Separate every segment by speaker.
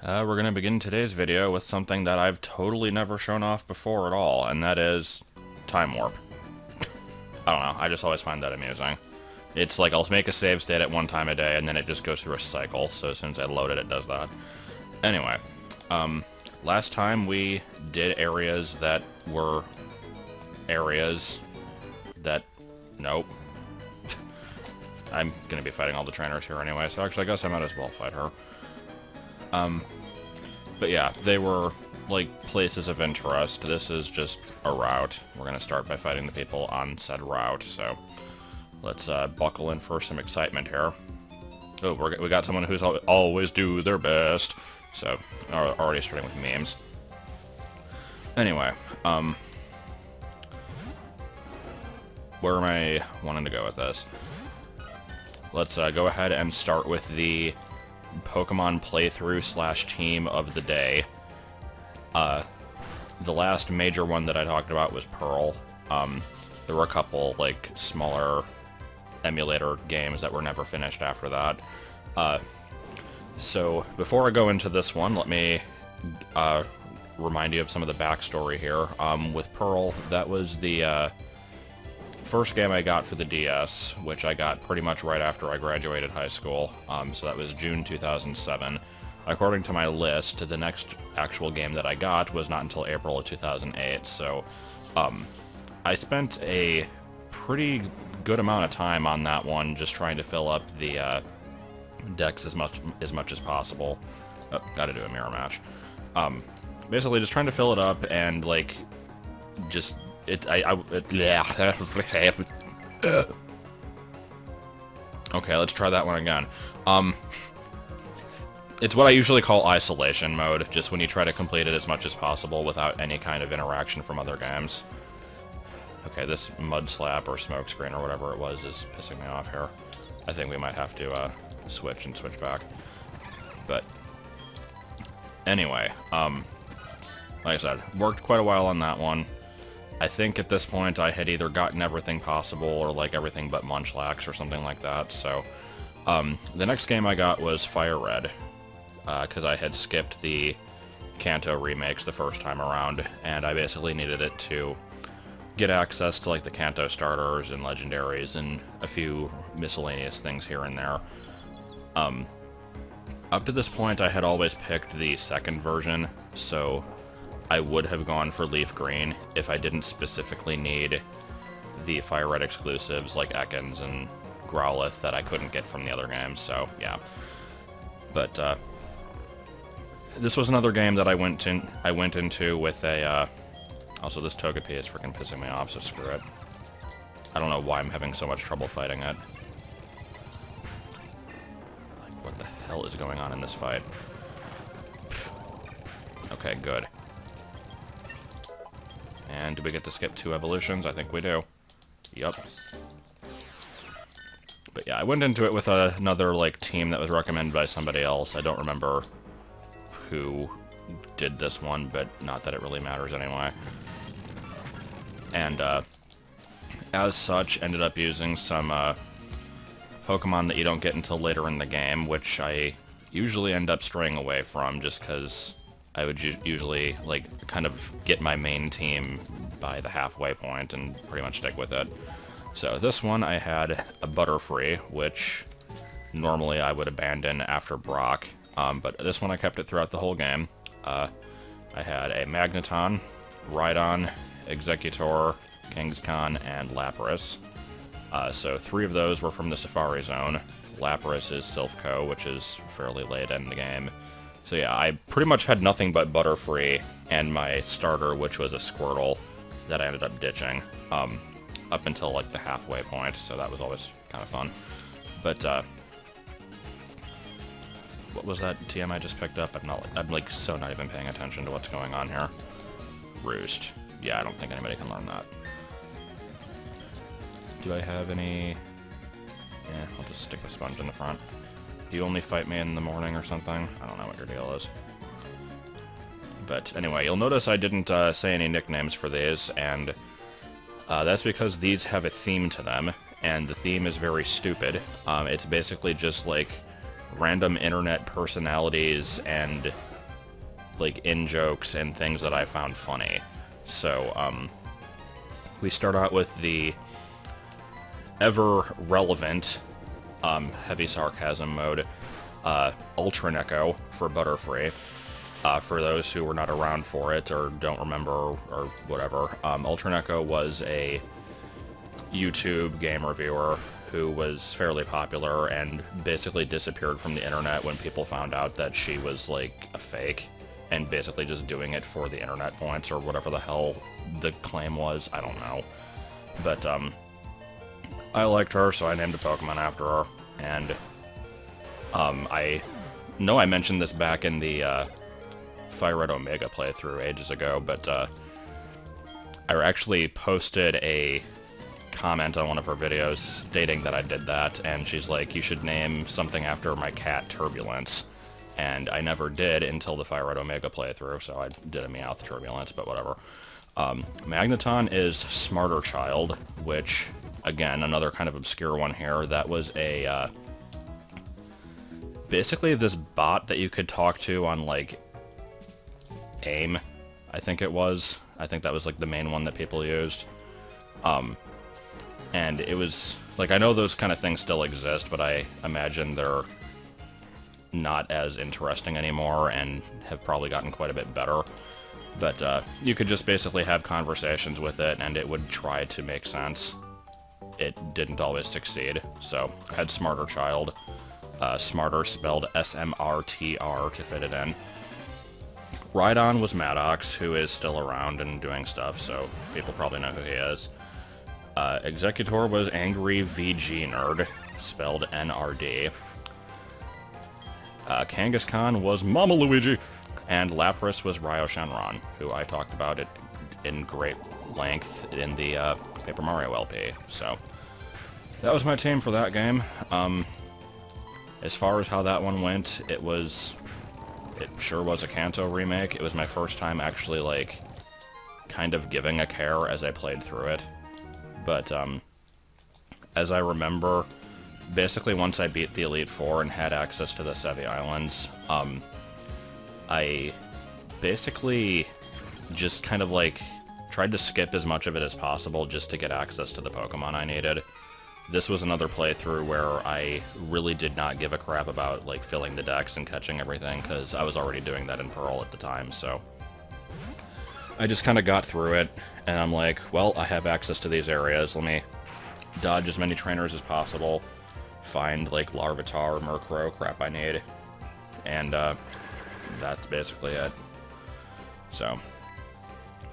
Speaker 1: We're going to begin today's video with something that I've totally never shown off before at all, and that is Time Warp. I don't know, I just always find that amusing. It's like I'll make a save state at one time a day, and then it just goes through a cycle, so as soon as I load it, it does that. Anyway, last time we did areas that were areas that... Nope. I'm going to be fighting all the trainers here anyway, so actually I guess I might as well fight her. But yeah, they were, like, places of interest. This is just a route. We're gonna start by fighting the people on said route, so let's buckle in for some excitement here. Oh, we got someone who's always do their best, so already starting with memes. Anyway, where am I wanting to go with this? Let's go ahead and start with the Pokemon playthrough / team of the day. The last major one that I talked about was Pearl. There were a couple, like, smaller emulator games that were never finished after that. So, before I go into this one, let me remind you of some of the backstory here. With Pearl, that was the first game I got for the DS, which I got pretty much right after I graduated high school, so that was June 2007. According to my list, the next actual game that I got was not until April of 2008, so I spent a pretty good amount of time on that one just trying to fill up the decks as much as possible. Oh, gotta do a mirror match. Basically just trying to fill it up and, like, just... Okay, let's try that one again. It's what I usually call isolation mode, just when you try to complete it as much as possible without any kind of interaction from other games. Okay, this mud slap or smoke screen or whatever it was is pissing me off here. I think we might have to switch back. But anyway, like I said, worked quite a while on that one. I think at this point I had either gotten everything possible or like everything but Munchlax or something like that, so the next game I got was Fire Red, because I had skipped the Kanto remakes the first time around, and I basically needed it to get access to like the Kanto starters and legendaries and a few miscellaneous things here and there. Up to this point I had always picked the second version, so I would have gone for Leaf Green if I didn't specifically need the Fire Red exclusives like Ekans and Growlithe that I couldn't get from the other games, so yeah. But this was another game that I went into with a also this Togepi is freaking pissing me off, so screw it. I don't know why I'm having so much trouble fighting it. Like, what the hell is going on in this fight? Okay, good. And do we get to skip 2 evolutions? I think we do. Yup. But yeah, I went into it with another, like, team that was recommended by somebody else. I don't remember who did this one, but not that it really matters anyway. And, as such, ended up using some, Pokemon that you don't get until later in the game, which I usually end up straying away from just because I would usually, like, kind of get my main team by the halfway point and pretty much stick with it. So this one I had a Butterfree, which normally I would abandon after Brock, but this one I kept it throughout the whole game. I had a Magneton, Rhydon, Exeggutor, Kingscan, and Lapras. So 3 of those were from the Safari Zone. Lapras is Silph which is fairly late in the game. So yeah, I pretty much had nothing but Butterfree and my starter, which was a Squirtle, that I ended up ditching, up until like the halfway point, so that was always kind of fun. But, what was that TM I just picked up? I'm like so not even paying attention to what's going on here. Roost. Yeah, I don't think anybody can learn that. Do I have any... Yeah, I'll just stick the Sponge in the front. Do you only fight me in the morning or something? I don't know what your deal is. But anyway, you'll notice I didn't say any nicknames for these, and that's because these have a theme to them, and the theme is very stupid. It's basically just like random internet personalities and like, in-jokes and things that I found funny. So, we start out with the ever-relevant, heavy sarcasm mode, Ultra Neko for Butterfree. For those who were not around for it or don't remember or whatever, Ultra Neko was a YouTube game reviewer who was fairly popular and basically disappeared from the internet when people found out that she was like a fake and basically just doing it for the internet points or whatever the hell the claim was. I don't know. But I liked her, so I named a Pokemon after her. And I know I mentioned this back in the Fire Red Omega playthrough ages ago, but I actually posted a comment on one of her videos stating that I did that, and she's like, you should name something after my cat Turbulence. And I never did until the Fire Red Omega playthrough, so I did a Meowth Turbulence, but whatever. Magneton is Smarter Child, which, again, another kind of obscure one here. That was a, basically this bot that you could talk to on, like, AIM, I think it was. I think that was, like, the main one that people used. And it was, like, I know those kind of things still exist, but I imagine they're not as interesting anymore and have probably gotten quite a bit better. But you could just basically have conversations with it, and it would try to make sense. It didn't always succeed, so I had Smarter Child. Smarter spelled S-M-R-T-R to fit it in. Rhydon was Maddox, who is still around and doing stuff, so people probably know who he is. Executor was Angry VG Nerd, spelled N-R-D. Kangaskhan was Mama Luigi, and Lapras was Ryo Shenron, who I talked about it in great length in the Paper Mario LP. So that was my team for that game. As far as how that one went, it sure was a Kanto remake. It was my first time actually, like, kind of giving a care as I played through it. But, as I remember, basically once I beat the Elite Four and had access to the Sevi Islands, I basically just kind of, like, tried to skip as much of it as possible just to get access to the Pokemon I needed. This was another playthrough where I really did not give a crap about, like, filling the decks and catching everything, because I was already doing that in Pearl at the time, so I just kind of got through it, and I'm like, well, I have access to these areas, let me dodge as many trainers as possible, find, like, Larvitar, Murkrow, crap I need, and that's basically it. So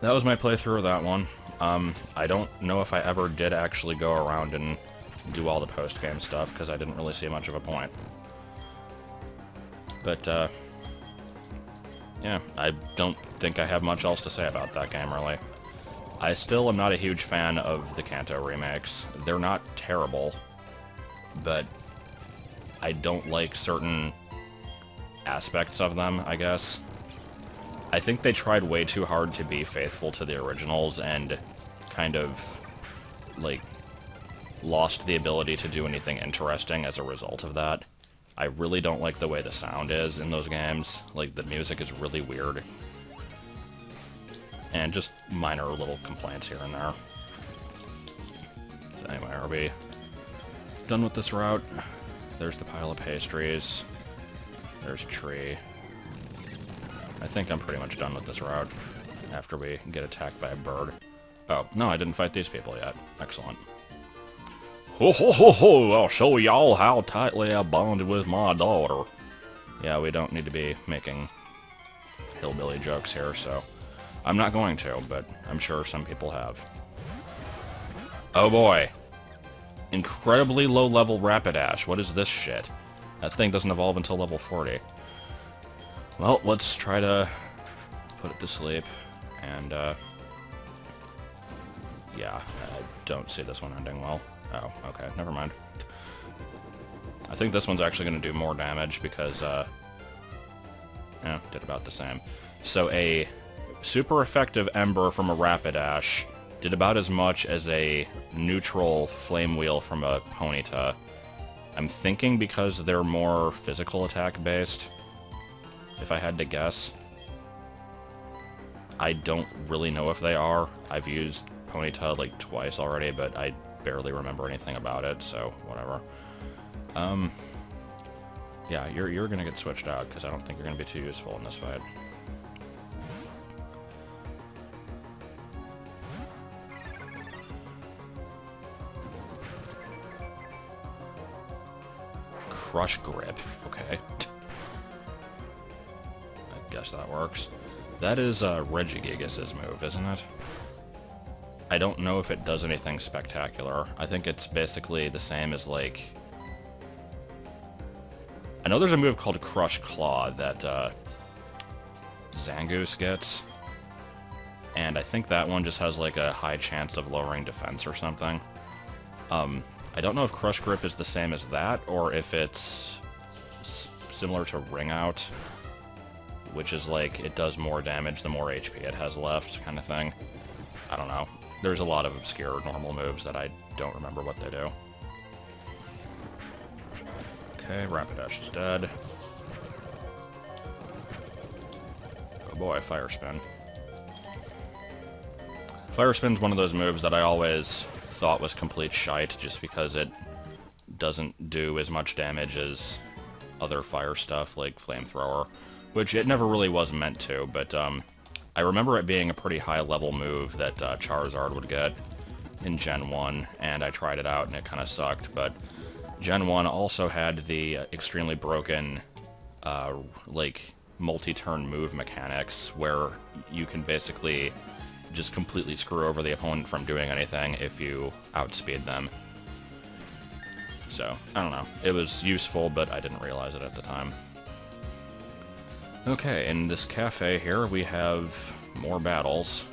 Speaker 1: that was my playthrough of that one. I don't know if I ever did actually go around and do all the post-game stuff, because I didn't really see much of a point. But, yeah, I don't think I have much else to say about that game, really. I still am not a huge fan of the Kanto remakes. They're not terrible, but I don't like certain aspects of them, I guess. I think they tried way too hard to be faithful to the originals and kind of, like, lost the ability to do anything interesting as a result of that. I really don't like the way the sound is in those games. Like, the music is really weird. And just minor little complaints here and there. So anyway, are we done with this route? There's the pile of pastries. There's a tree. I think I'm pretty much done with this route after we get attacked by a bird. Oh, no, I didn't fight these people yet. Excellent. Ho ho ho ho! I'll show y'all how tightly I bonded with my daughter. Yeah, we don't need to be making hillbilly jokes here, so I'm not going to, but I'm sure some people have. Oh boy. Incredibly low-level Rapidash. What is this shit? That thing doesn't evolve until level 40. Well, let's try to put it to sleep, and, yeah, I don't see this one ending well. Oh, okay, never mind. I think this one's actually going to do more damage because, yeah, did about the same. So a super effective Ember from a Rapidash did about as much as a neutral Flame Wheel from a Ponyta. I'm thinking because they're more physical attack based, if I had to guess. I don't really know if they are. I've used Ponyta like twice already, but I barely remember anything about it, so whatever. Yeah, you're gonna get switched out, because I don't think you're gonna be too useful in this fight. Crush Grip. Okay. I guess that works. That is Regigigas' move, isn't it? I don't know if it does anything spectacular. I think it's basically the same as, like... I know there's a move called Crush Claw that Zangoose gets. And I think that one just has, like, a high chance of lowering defense or something. I don't know if Crush Grip is the same as that, or if it's similar to Ring Out, which is like, it does more damage the more HP it has left, kind of thing. I don't know. There's a lot of obscure normal moves that I don't remember what they do. Okay, Rapidash is dead. Oh boy, Fire Spin. Fire Spin's one of those moves that I always thought was complete shite, just because it doesn't do as much damage as other fire stuff, like Flamethrower, which it never really was meant to, but I remember it being a pretty high-level move that Charizard would get in Gen 1, and I tried it out and it kind of sucked, but Gen 1 also had the extremely broken, like, multi-turn move mechanics, where you can basically just completely screw over the opponent from doing anything if you outspeed them. So, I don't know. It was useful, but I didn't realize it at the time. Okay, in this cafe here, we have more battles,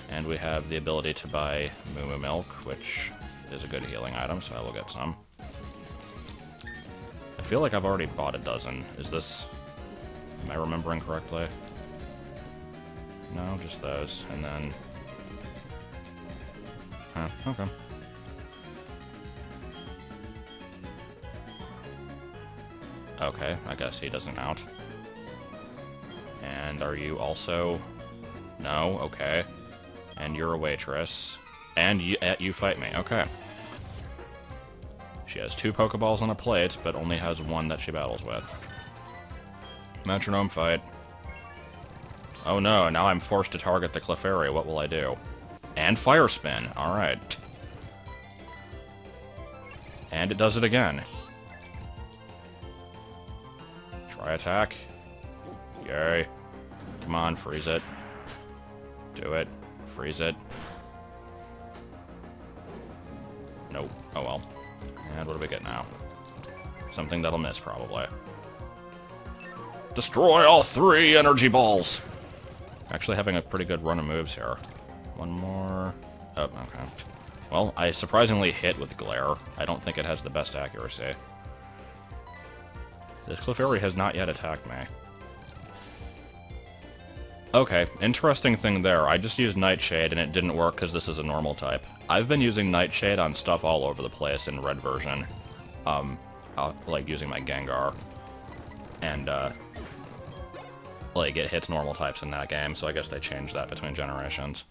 Speaker 1: and we have the ability to buy Moo Moo Milk, which is a good healing item, so I will get some. I feel like I've already bought a dozen. Is this... am I remembering correctly? No, just those, and then... huh, okay. Okay, I guess he doesn't out. And are you also... no, okay. And you're a waitress. And you fight me, okay. She has 2 Pokeballs on a plate, but only has 1 that she battles with. Metronome fight. Oh no, now I'm forced to target the Clefairy. What will I do? And Fire Spin. Alright. And it does it again. Try attack. Yay. Come on, freeze it. Do it. Freeze it. Nope. Oh well. And what do we get now? Something that'll miss, probably. Destroy all 3 energy balls! Actually having a pretty good run of moves here. One more... oh, okay. Well, I surprisingly hit with Glare. I don't think it has the best accuracy. This Clefairy has not yet attacked me. Okay, interesting thing there. I just used Nightshade and it didn't work because this is a normal type. I've been using Nightshade on stuff all over the place in Red version. Like using my Gengar. And, like, it hits normal types in that game, so I guess they changed that between generations.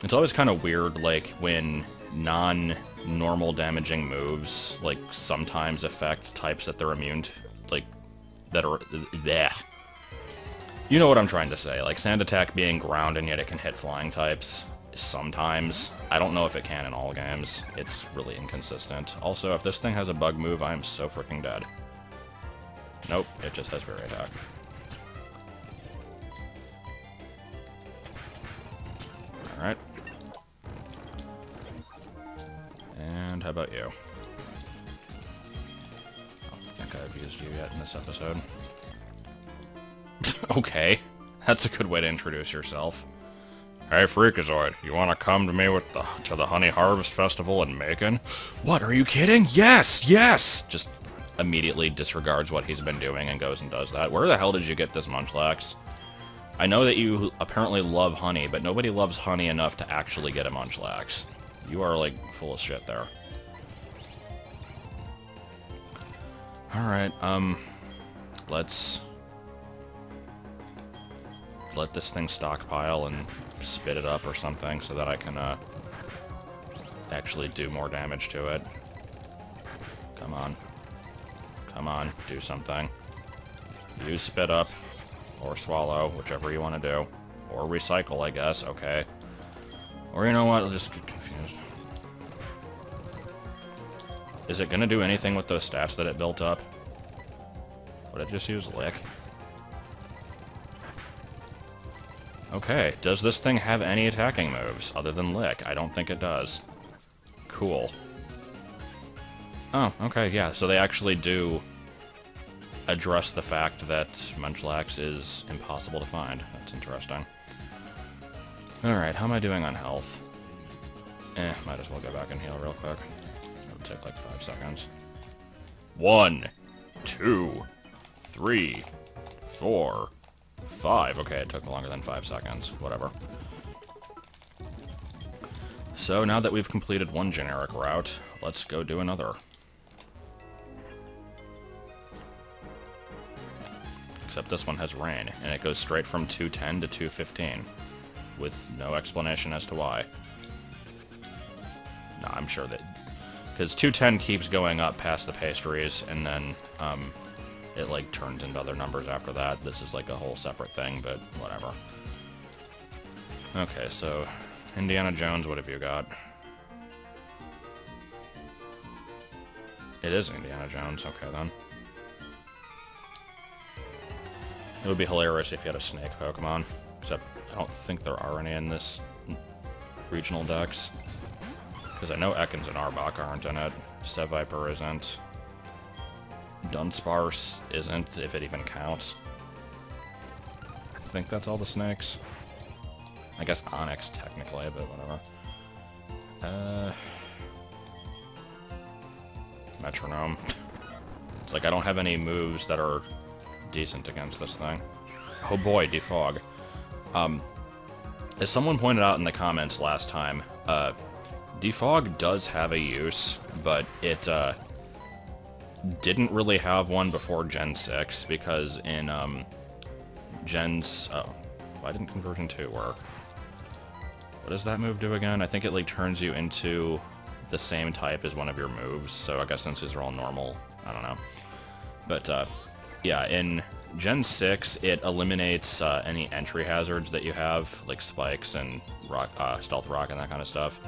Speaker 1: It's always kind of weird, like, when non-normal damaging moves, like, sometimes affect types that they're immune to, like, that are... bleh. You know what I'm trying to say, like, Sand Attack being ground and yet it can hit flying types, sometimes. I don't know if it can in all games. It's really inconsistent. Also, if this thing has a bug move, I am so freaking dead. Nope, it just has Fairy Attack. Alright. And how about you? I don't think I've used you yet in this episode. Okay, that's a good way to introduce yourself. Hey Freakazoid, you wanna come to me to the Honey Harvest Festival in Macon? What, are you kidding? Yes, yes! Just immediately disregards what he's been doing and goes and does that. Where the hell did you get this Munchlax? I know that you apparently love honey, but nobody loves honey enough to actually get a Munchlax. You are, like, full of shit there. Alright, let's... let this thing stockpile and spit it up or something so that I can actually do more damage to it. Come on. Come on, do something. Use spit up, or swallow, whichever you want to do. Or recycle, I guess, okay. Or you know what, I'll just get confused. Is it gonna do anything with those stats that it built up? Would it just use lick? Okay, does this thing have any attacking moves other than lick? I don't think it does. Cool. Oh, okay, yeah, so they actually do address the fact that Munchlax is impossible to find. That's interesting. Alright, how am I doing on health? Might as well go back and heal real quick. It'll take like 5 seconds. 1, 2, 3, 4, 5. Okay, it took longer than 5 seconds. Whatever. So now that we've completed one generic route, let's go do another. Except this one has rain, and it goes straight from 210 to 215, with no explanation as to why. Nah, I'm sure that... because 210 keeps going up past the pastries, and then, it, like, turns into other numbers after that. This is, like, a whole separate thing, but whatever. Okay, so, Indiana Jones, what have you got? It is Indiana Jones, okay then. It would be hilarious if you had a snake Pokemon, except I don't think there are any in this regional dex. Because I know Ekans and Arbok aren't in it, Seviper isn't, Dunsparce isn't, if it even counts. I think that's all the snakes. I guess Onyx technically, but whatever. Metronome. It's like I don't have any moves that are decent against this thing. Oh boy, Defog. As someone pointed out in the comments last time, Defog does have a use, but it didn't really have one before Gen 6, because in Gen's... oh, why didn't Conversion 2 work? What does that move do again? I think it like turns you into the same type as one of your moves, so I guess since these are all normal, I don't know. But yeah, in Gen 6, it eliminates any entry hazards that you have, like spikes and rock, stealth rock and that kind of stuff.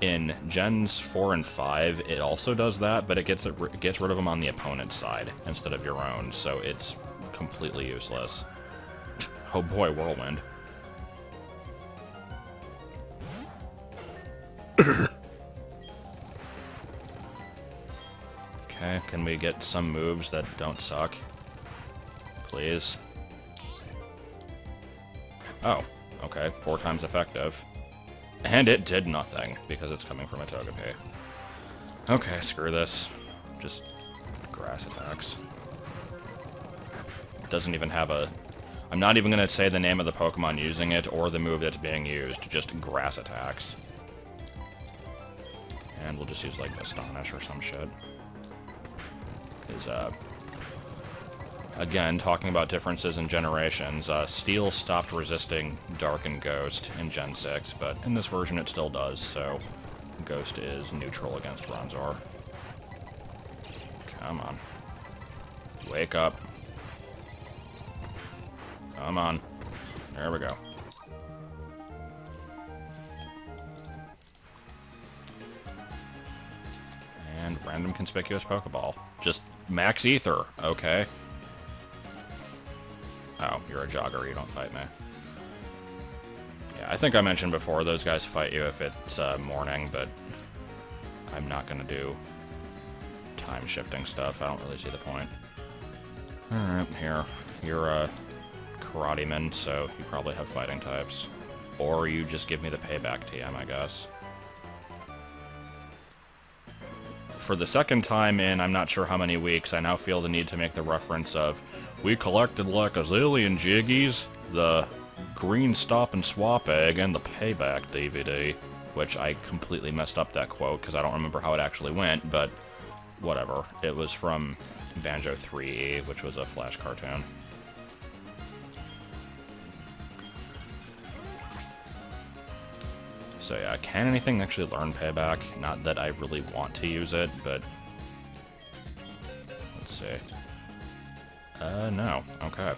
Speaker 1: In Gens 4 and 5, it also does that, but it gets rid of them on the opponent's side instead of your own, so it's completely useless. Oh boy, Whirlwind. Okay, can we get some moves that don't suck? Please. Oh, okay, 4 times effective. And it did nothing, because it's coming from a Togepi. Okay, screw this. Just grass attacks. It doesn't even have a... I'm not even going to say the name of the Pokemon using it, or the move that's being used, just grass attacks. And we'll just use, like, Astonish or some shit. Because, again, talking about differences in generations, Steel stopped resisting Dark and Ghost in Gen 6, but in this version it still does, so Ghost is neutral against Bronzor. Come on. Wake up. Come on. There we go. And random conspicuous Pokeball. Just max Ether, okay. Oh, you're a jogger, you don't fight me. Yeah, I think I mentioned before, those guys fight you if it's morning, but I'm not gonna do time-shifting stuff. I don't really see the point. Alright, here. You're a Karate-man, so you probably have fighting types. Or you just give me the payback TM, I guess. For the second time in I'm not sure how many weeks, I now feel the need to make the reference of, we collected like a zillion Jiggies, the green Stop and Swap egg, and the Payback DVD, which I completely messed up that quote because I don't remember how it actually went, but whatever. It was from Banjo 3E, which was a Flash cartoon. So yeah, can anything actually learn payback? Not that I really want to use it, but... Let's see. No. Okay.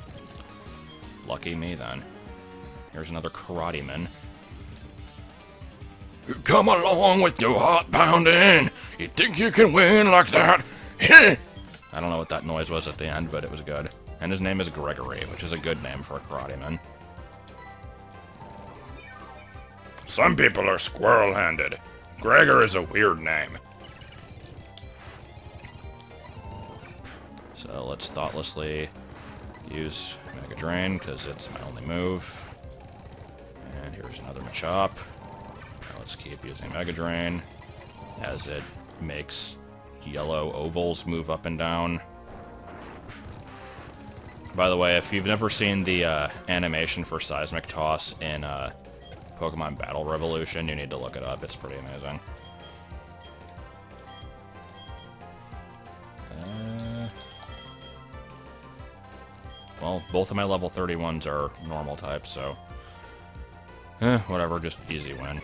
Speaker 1: Lucky me, then. Here's another Karate Man. You come along with your heart pounding. You think you can win like that? I don't know what that noise was at the end, but it was good. And his name is Gregory, which is a good name for a Karate Man. Some people are squirrel-handed. Gregor is a weird name. So let's thoughtlessly use Mega Drain, because it's my only move. And here's another Machop. Let's keep using Mega Drain, as it makes yellow ovals move up and down. By the way, if you've never seen the animation for Seismic Toss in Pokemon Battle Revolution, you need to look it up. It's pretty amazing. Well, both of my level 31s are normal types, so... whatever, just easy win.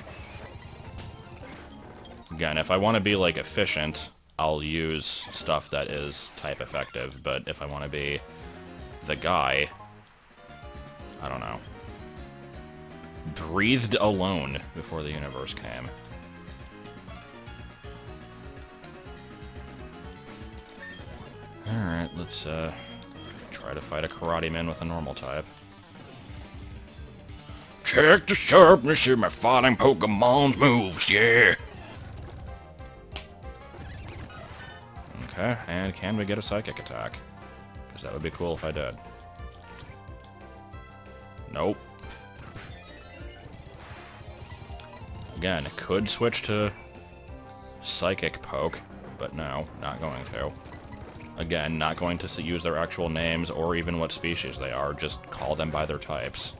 Speaker 1: Again, if I want to be, like, efficient, I'll use stuff that is type effective, but if I want to be the guy... I don't know. Breathed alone before the universe came. Alright, let's, try to fight a Karate Man with a normal type. Check the sharpness of my fighting Pokemon's moves, yeah! Okay, and can we get a Psychic attack? Because that would be cool if I did. Nope. Again, could switch to Psychic Poke, but no, not going to. Again, not going to use their actual names or even what species they are, just call them by their types.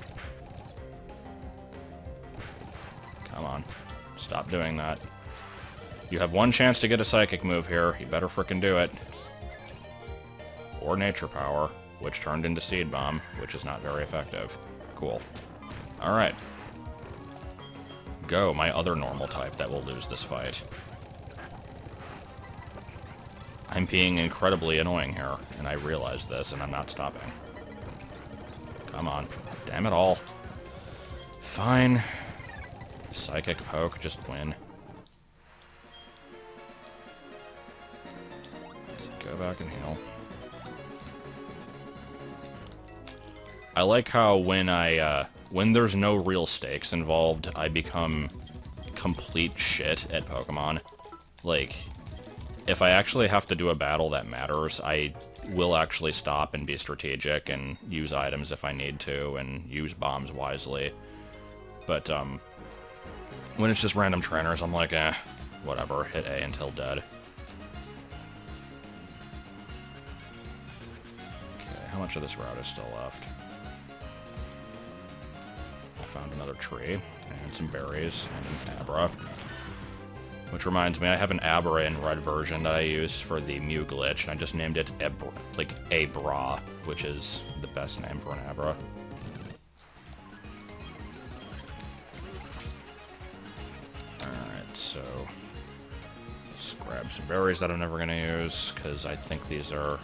Speaker 1: Come on. Stop doing that. You have one chance to get a Psychic move here, you better frickin' do it. Or Nature Power, which turned into Seed Bomb, which is not very effective. Cool. Alright. Go, my other normal type that will lose this fight. I'm being incredibly annoying here, and I realize this, and I'm not stopping. Come on. Damn it all. Fine. Psychic Poke, just win. Let's go back and heal. I like how when there's no real stakes involved, I become complete shit at Pokemon. Like, if I actually have to do a battle that matters, I will actually stop and be strategic and use items if I need to and use bombs wisely. But, when it's just random trainers, I'm like, whatever, hit A until dead. Okay, how much of this route is still left? I found another tree, and some berries, and an Abra. Which reminds me, I have an Abra in red version that I use for the Mew glitch, and I just named it Abra, which is the best name for an Abra. Alright, so let's grab some berries that I'm never going to use, because I think these are...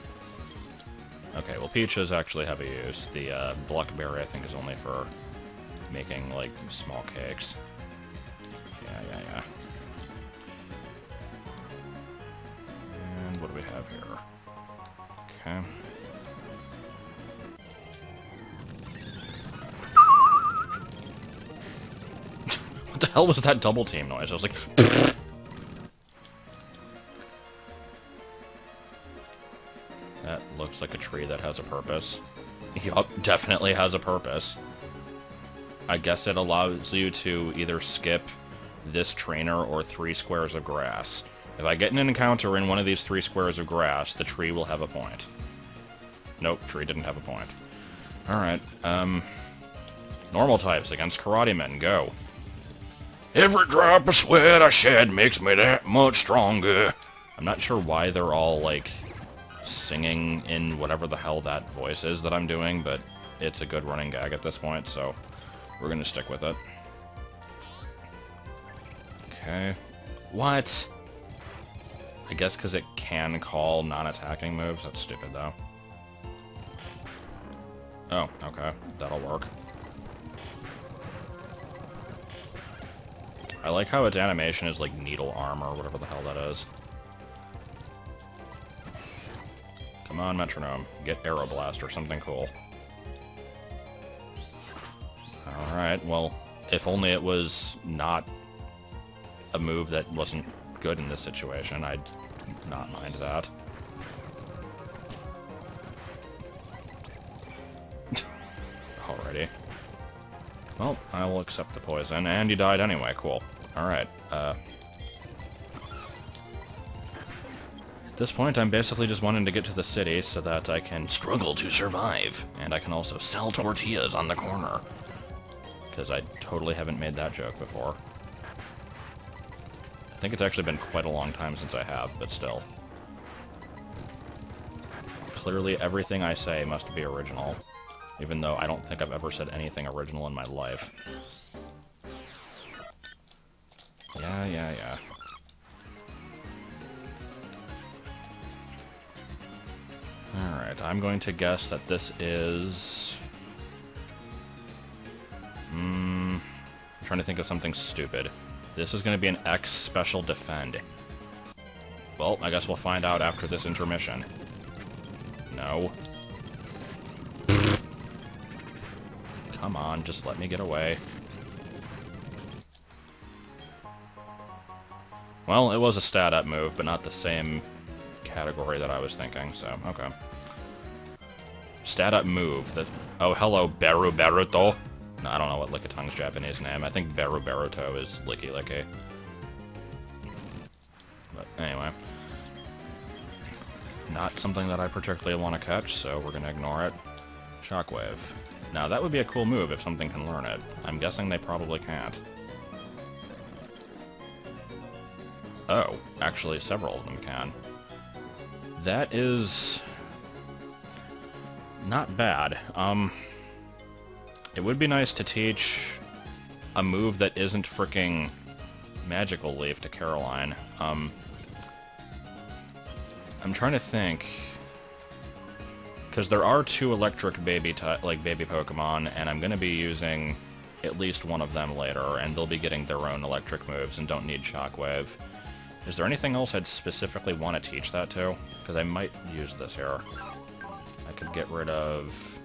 Speaker 1: Okay, well, peaches actually have a use. The Blackberry, I think, is only for making, like, small cakes. Yeah. And what do we have here? Okay. What the hell was that double team noise? I was like... That looks like a tree that has a purpose. Yup, definitely has a purpose. I guess it allows you to either skip this trainer or 3 squares of grass. If I get an encounter in one of these 3 squares of grass, the tree will have a point. Nope, tree didn't have a point. Alright, normal types against Karate Men, go. Every drop of sweat I shed makes me that much stronger. I'm not sure why they're all, like, singing in whatever the hell that voice is that I'm doing, but it's a good running gag at this point, so we're gonna stick with it. Okay. What? I guess because it can call non-attacking moves? That's stupid, though. Oh, okay. That'll work. I like how its animation is like needle arm or whatever the hell that is. Come on, Metronome. Get Aeroblast or something cool. Alright, well, if only it was not a move that wasn't good in this situation, I'd not mind that. Alrighty. Well, I will accept the poison, and you died anyway, cool. Alright, at this point, I'm basically just wanting to get to the city so that I can struggle to survive, and I can also sell tortillas on the corner. Because I totally haven't made that joke before. I think it's actually been quite a long time since I have, but still. Clearly everything I say must be original, even though I don't think I've ever said anything original in my life. Yeah. Alright, I'm going to guess that this is... I'm trying to think of something stupid. This is going to be an X Special Defend. Well, I guess we'll find out after this intermission. No. Come on, just let me get away. Well, it was a stat-up move, but not the same category that I was thinking, so, okay. Stat-up move that... Oh, hello, Beru Beruto. No, I don't know what Lickitungue's Japanese name. I think Beru Beruto is Licky Licky. But anyway. Not something that I particularly want to catch, so we're going to ignore it. Shockwave. Now, that would be a cool move if something can learn it. I'm guessing they probably can't. Oh, actually, several of them can. That is... not bad. It would be nice to teach a move that isn't fricking Magical Leaf to Caroline. I'm trying to think... because there are two electric baby Pokemon, and I'm going to be using at least one of them later, and they'll be getting their own electric moves and don't need Shockwave. Is there anything else I'd specifically want to teach that to? Because I might use this here. I could get rid of...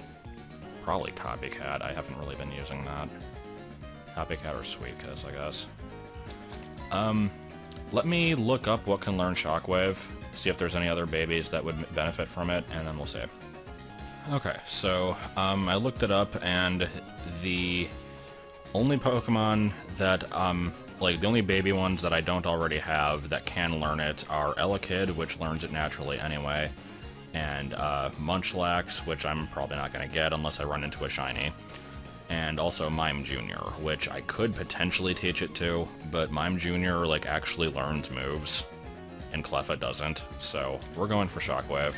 Speaker 1: probably Copycat. I haven't really been using that. Copycat or Sweet Kiss, I guess. Let me look up what can learn Shockwave, see if there's any other babies that would benefit from it, and then we'll see. Okay, so, I looked it up, and the only Pokemon that, like, the only baby ones that I don't already have that can learn it are Elekid, which learns it naturally anyway, and Munchlax, which I'm probably not going to get unless I run into a shiny, and also Mime Jr., which I could potentially teach it to, but Mime Jr. like actually learns moves, and Cleffa doesn't, so we're going for Shockwave.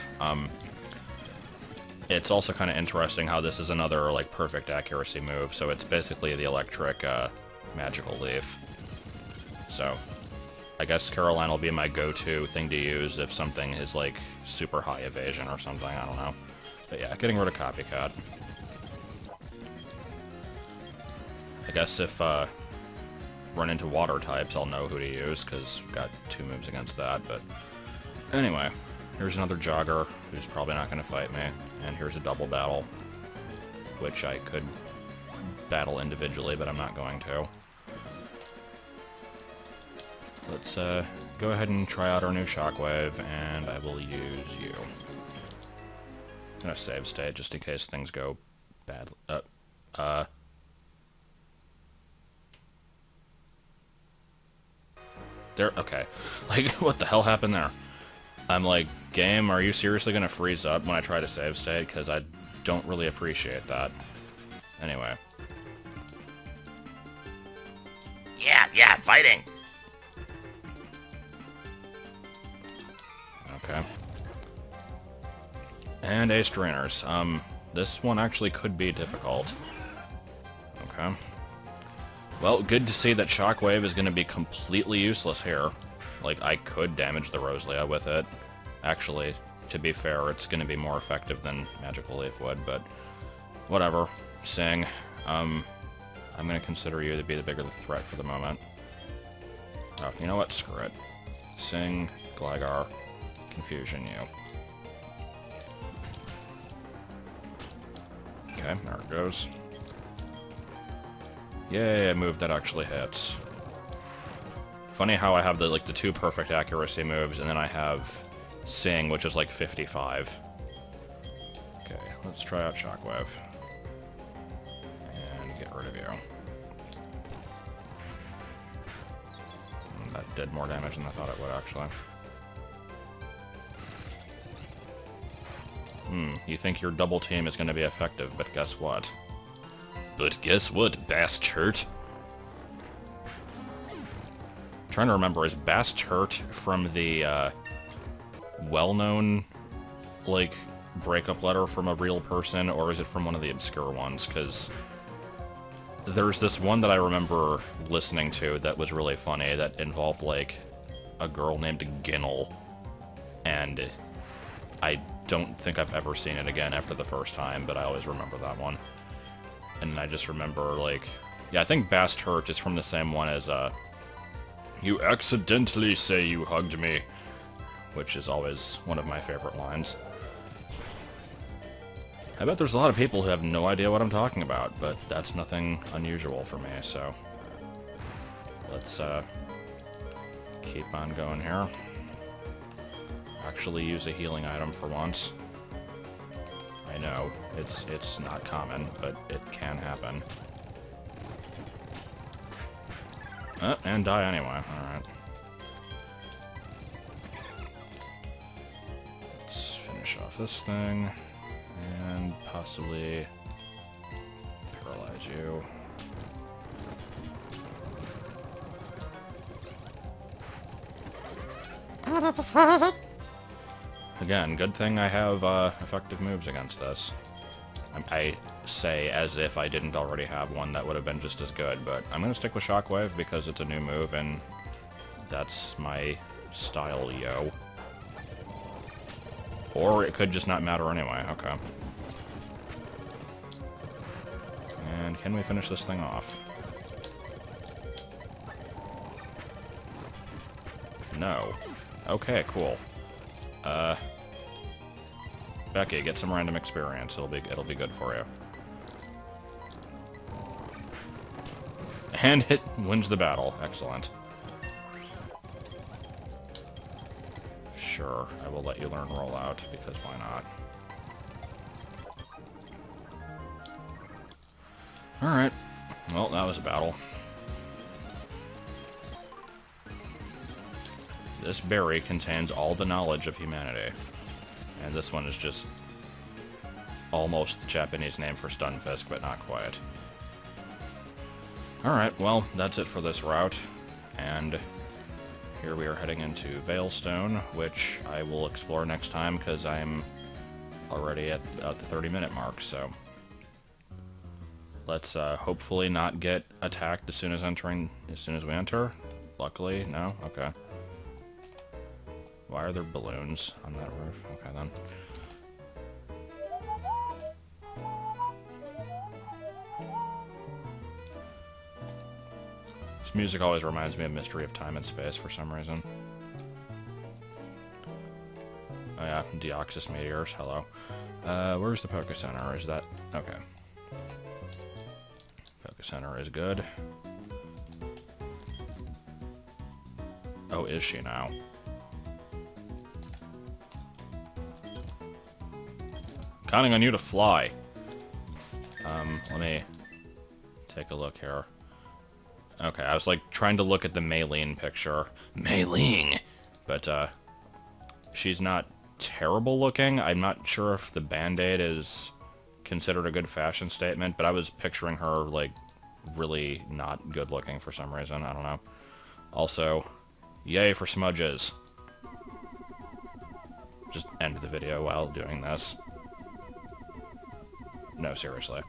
Speaker 1: It's also kind of interesting how this is another like perfect accuracy move, so it's basically the electric Magical Leaf. So, I guess Caroline will be my go-to thing to use if something is, like, super high evasion or something, I don't know. But yeah, getting rid of Copycat. I guess if, run into water types, I'll know who to use, because I've got two moves against that, but... Anyway, here's another Jogger, who's probably not going to fight me, and here's a double battle, which I could battle individually, but I'm not going to. Let's go ahead and try out our new Shockwave, and I will use you. I'm gonna save state just in case things go badly. There, okay. Like, what the hell happened there? I'm like, game, are you seriously gonna freeze up when I try to save state? Because I don't really appreciate that. Anyway. Yeah, fighting! Okay. And Ace Drainers. This one actually could be difficult. Okay. Well, good to see that Shockwave is going to be completely useless here. Like, I could damage the Roselia with it. Actually, to be fair, it's going to be more effective than Magical Leaf would, but whatever. Sing. I'm going to consider you to be the bigger the threat for the moment. Oh, you know what? Screw it. Sing, Gligar, Confusion you. Okay, there it goes. Yay, a move that actually hits. Funny how I have the two perfect accuracy moves, and then I have Sing, which is like 55. Okay, let's try out Shockwave. And get rid of you. That did more damage than I thought it would, actually. You think your double team is going to be effective, but guess what? But guess what, Bastard? Trying to remember, is Bastard from the well-known, like, breakup letter from a real person, or is it from one of the obscure ones? Because there's this one that I remember listening to that was really funny that involved, like, a girl named Ginnel, and I don't think I've ever seen it again after the first time, but I always remember that one. And I just remember, like... Yeah, I think Bastard is from the same one as, You accidentally say you hugged me. Which is always one of my favorite lines. I bet there's a lot of people who have no idea what I'm talking about, but that's nothing unusual for me, so... Let's, keep on going here. Actually use a healing item for once. I know, it's not common, but it can happen. And die anyway, alright. Let's finish off this thing, and possibly paralyze you. Again, good thing I have effective moves against this. I say as if I didn't already have one that would have been just as good, but I'm going to stick with Shockwave because it's a new move and that's my style, yo. Or it could just not matter anyway, okay. And can we finish this thing off? No. Okay, cool. Becky, get some random experience. It'll be good for you. And it wins the battle. Excellent. Sure, I will let you learn Rollout, because why not? Alright. Well, that was a battle. This berry contains all the knowledge of humanity. And this one is just almost the Japanese name for Stunfisk, but not quite. Alright, well, that's it for this route. And here we are heading into Veilstone, which I will explore next time, because I'm already at the 30-minute mark, so... Let's hopefully not get attacked as soon as we enter. Luckily, no? Okay. Why are there balloons on that roof? Okay, then. This music always reminds me of Mystery of Time and Space for some reason. Oh yeah, Deoxys Meteors, hello. Where's the Poké Center? Is that... Okay. Poké Center is good. Oh, is she now? Counting on you to fly. Let me take a look here. Okay, I was like trying to look at the Maylene picture. Maylene! But, she's not terrible looking. I'm not sure if the Band-Aid is considered a good fashion statement, but I was picturing her, like, really not good looking for some reason. I don't know. Also, yay for smudges. Just end the video while doing this. No, seriously.